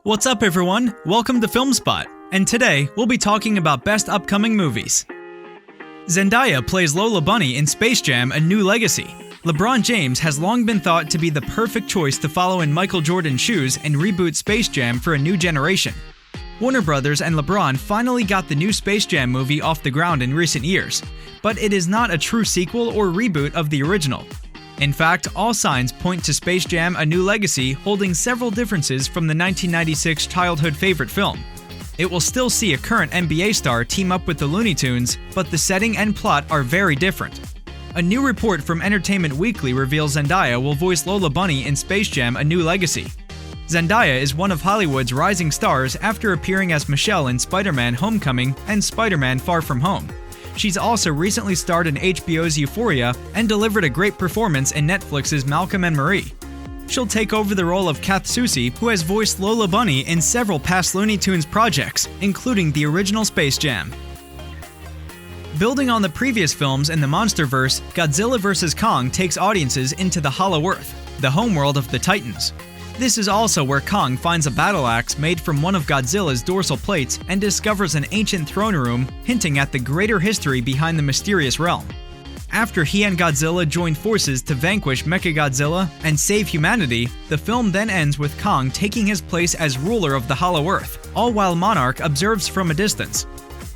What's up everyone? Welcome to FilmSpot, and today we'll be talking about best upcoming movies. Zendaya plays Lola Bunny in Space Jam: A New Legacy. LeBron James has long been thought to be the perfect choice to follow in Michael Jordan's shoes and reboot Space Jam for a new generation. Warner Brothers and LeBron finally got the new Space Jam movie off the ground in recent years, but it is not a true sequel or reboot of the original. In fact, all signs point to Space Jam: A New Legacy holding several differences from the 1996 childhood favorite film. It will still see a current NBA star team up with the Looney Tunes, but the setting and plot are very different. A new report from Entertainment Weekly reveals Zendaya will voice Lola Bunny in Space Jam: A New Legacy. Zendaya is one of Hollywood's rising stars after appearing as Michelle in Spider-Man: Homecoming and Spider-Man: Far From Home. She's also recently starred in HBO's Euphoria and delivered a great performance in Netflix's Malcolm and Marie. She'll take over the role of Kath Soucie, who has voiced Lola Bunny in several past Looney Tunes projects, including the original Space Jam. Building on the previous films in the MonsterVerse, Godzilla vs. Kong takes audiences into the Hollow Earth, the homeworld of the Titans. This is also where Kong finds a battle axe made from one of Godzilla's dorsal plates and discovers an ancient throne room, hinting at the greater history behind the mysterious realm. After he and Godzilla join forces to vanquish Mechagodzilla and save humanity, the film then ends with Kong taking his place as ruler of the Hollow Earth, all while Monarch observes from a distance.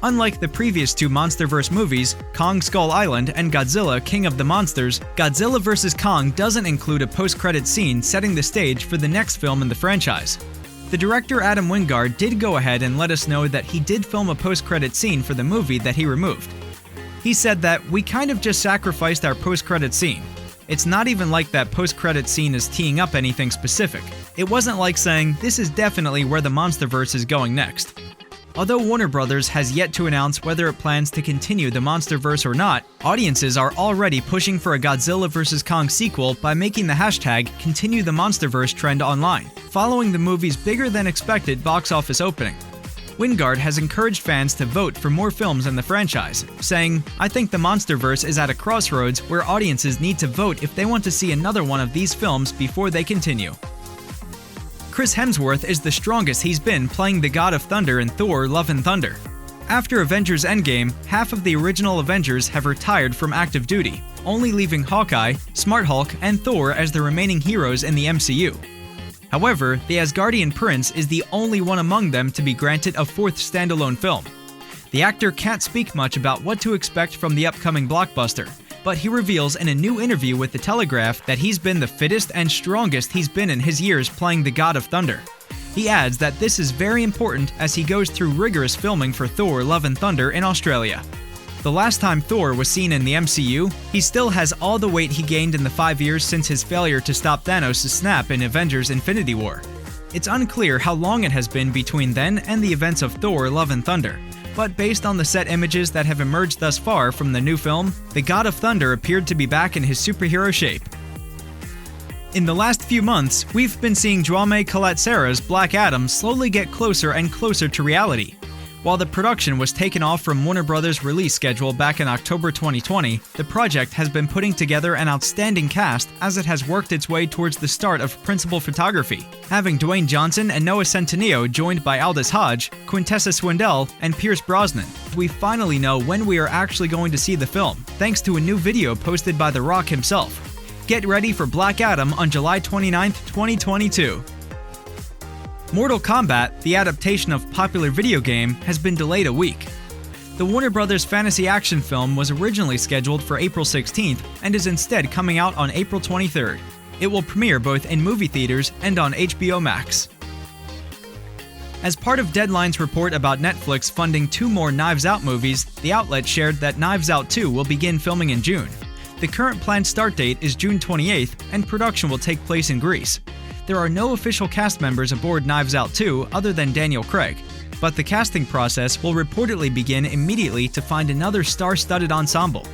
Unlike the previous two MonsterVerse movies, Kong Skull Island and Godzilla King of the Monsters, Godzilla vs. Kong doesn't include a post-credit scene setting the stage for the next film in the franchise. The director Adam Wingard did go ahead and let us know that he did film a post-credit scene for the movie that he removed. He said that, "We kind of just sacrificed our post-credit scene. It's not even like that post-credit scene is teeing up anything specific. It wasn't like saying, this is definitely where the MonsterVerse is going next." Although Warner Brothers has yet to announce whether it plans to continue the MonsterVerse or not, audiences are already pushing for a Godzilla vs. Kong sequel by making the hashtag #ContinueTheMonsterVerse trend online, following the movie's bigger-than-expected box office opening. Wingard has encouraged fans to vote for more films in the franchise, saying, "I think the MonsterVerse is at a crossroads where audiences need to vote if they want to see another one of these films before they continue." Chris Hemsworth is the strongest he's been playing the God of Thunder in Thor: Love and Thunder. After Avengers Endgame, half of the original Avengers have retired from active duty, only leaving Hawkeye, Smart Hulk, and Thor as the remaining heroes in the MCU. However, the Asgardian prince is the only one among them to be granted a fourth standalone film. The actor can't speak much about what to expect from the upcoming blockbuster, but he reveals in a new interview with The Telegraph that he's been the fittest and strongest he's been in his years playing the God of Thunder. He adds that this is very important as he goes through rigorous filming for Thor: Love and Thunder in Australia. The last time Thor was seen in the MCU, he still has all the weight he gained in the 5 years since his failure to stop Thanos' snap in Avengers: Infinity War. It's unclear how long it has been between then and the events of Thor: Love and Thunder, but based on the set images that have emerged thus far from the new film, the God of Thunder appeared to be back in his superhero shape. In the last few months, we've been seeing Jaume Collet-Serra's Black Adam slowly get closer and closer to reality. While the production was taken off from Warner Brothers' release schedule back in October 2020, the project has been putting together an outstanding cast as it has worked its way towards the start of principal photography, having Dwayne Johnson and Noah Centineo joined by Aldous Hodge, Quintessa Swindell, and Pierce Brosnan. We finally know when we are actually going to see the film, thanks to a new video posted by The Rock himself. Get ready for Black Adam on July 29, 2022. Mortal Kombat, the adaptation of popular video game, has been delayed a week. The Warner Brothers fantasy action film was originally scheduled for April 16th and is instead coming out on April 23rd. It will premiere both in movie theaters and on HBO Max. As part of Deadline's report about Netflix funding 2 more Knives Out movies, the outlet shared that Knives Out 2 will begin filming in June. The current planned start date is June 28th, and production will take place in Greece. There are no official cast members aboard Knives Out 2 other than Daniel Craig, but the casting process will reportedly begin immediately to find another star-studded ensemble.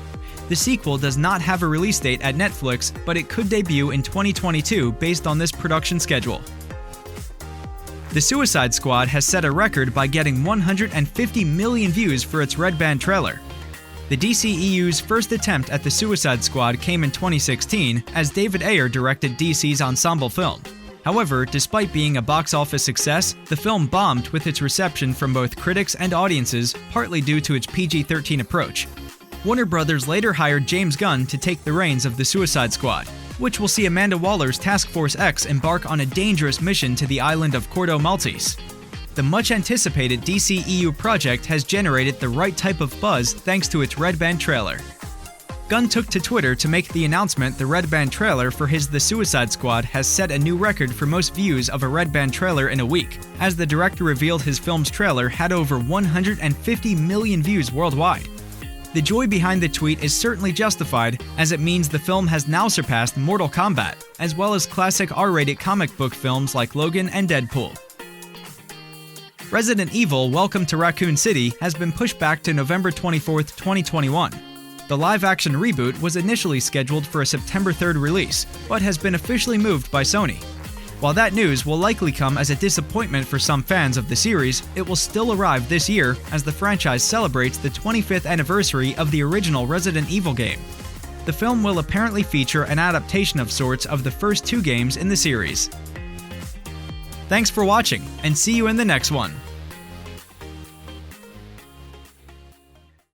The sequel does not have a release date at Netflix, but it could debut in 2022 based on this production schedule. The Suicide Squad has set a record by getting 150 million views for its Red Band trailer. The DCEU's first attempt at the Suicide Squad came in 2016 as David Ayer directed DC's ensemble film. However, despite being a box office success, the film bombed with its reception from both critics and audiences, partly due to its PG-13 approach. Warner Brothers later hired James Gunn to take the reins of the Suicide Squad, which will see Amanda Waller's Task Force X embark on a dangerous mission to the island of Corto Maltese. The much-anticipated DCEU project has generated the right type of buzz thanks to its Red Band trailer. Gunn took to Twitter to make the announcement the Red Band trailer for his The Suicide Squad has set a new record for most views of a Red Band trailer in a week, as the director revealed his film's trailer had over 150 million views worldwide. The joy behind the tweet is certainly justified, as it means the film has now surpassed Mortal Kombat, as well as classic R-rated comic book films like Logan and Deadpool. Resident Evil: Welcome to Raccoon City has been pushed back to November 24, 2021. The live-action reboot was initially scheduled for a September 3rd release, but has been officially moved by Sony. While that news will likely come as a disappointment for some fans of the series, it will still arrive this year as the franchise celebrates the 25th anniversary of the original Resident Evil game. The film will apparently feature an adaptation of sorts of the first two games in the series. Thanks for watching, and see you in the next one!